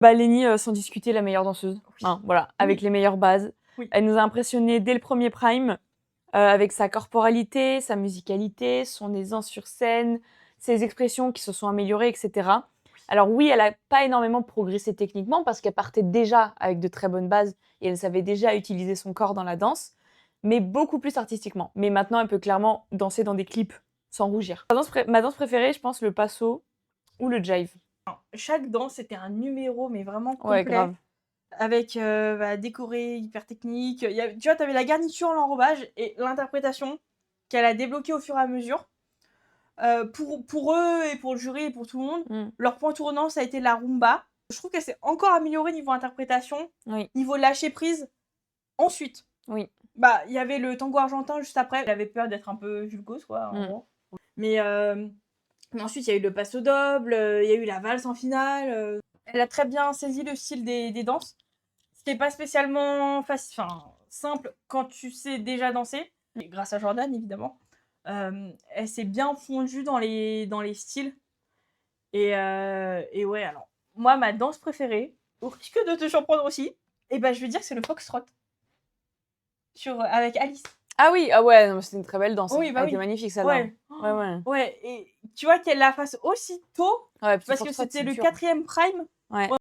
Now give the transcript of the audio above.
Bah, Lenny, sans discuter, la meilleure danseuse. Oui. Hein, voilà, avec Oui. les meilleures bases. Oui. Elle nous a impressionnés dès le premier prime, avec sa corporalité, sa musicalité, son aisance sur scène, ses expressions qui se sont améliorées, et cetera. Alors oui, elle a pas énormément progressé techniquement parce qu'elle partait déjà avec de très bonnes bases et elle savait déjà utiliser son corps dans la danse, mais beaucoup plus artistiquement. Mais maintenant, elle peut clairement danser dans des clips sans rougir. Ma danse préférée, je pense, le passo ou le jive. Chaque danse était un numéro, mais vraiment Ouais, complet. grave. Avec décoré, hyper technique. Tu vois, t'avais la garniture, l'enrobage et l'interprétation qu'elle a débloquée au fur et à mesure. Pour eux et pour le jury et pour tout le monde, leur point tournant, ça a été la rumba. Je trouve qu'elle s'est encore améliorée niveau interprétation, Oui. niveau lâcher prise. Ensuite, Oui. bah, il y avait le tango argentin juste après. Elle avait peur d'être un peu vulgose, quoi, en gros. Mais ensuite, il y a eu le passo doble, il y a eu la valse en finale. Elle a très bien saisi le style des danses. Ce qui n'est pas spécialement simple quand tu sais déjà danser. Et grâce à Jordan, évidemment. Elle s'est bien fondue dans les styles. Et ouais, alors, moi, ma danse préférée, au risque de te surprendre aussi, je vais dire que c'est le foxtrot. Avec Alice. Ah oui, ah ouais, c'était une très belle danse. Oui, bah Elle oui. était magnifique celle-là. Ouais. Ouais, ouais. Ouais, et tu vois qu'elle la fasse aussitôt, Ouais, parce que c'était le 4e prime. Ouais.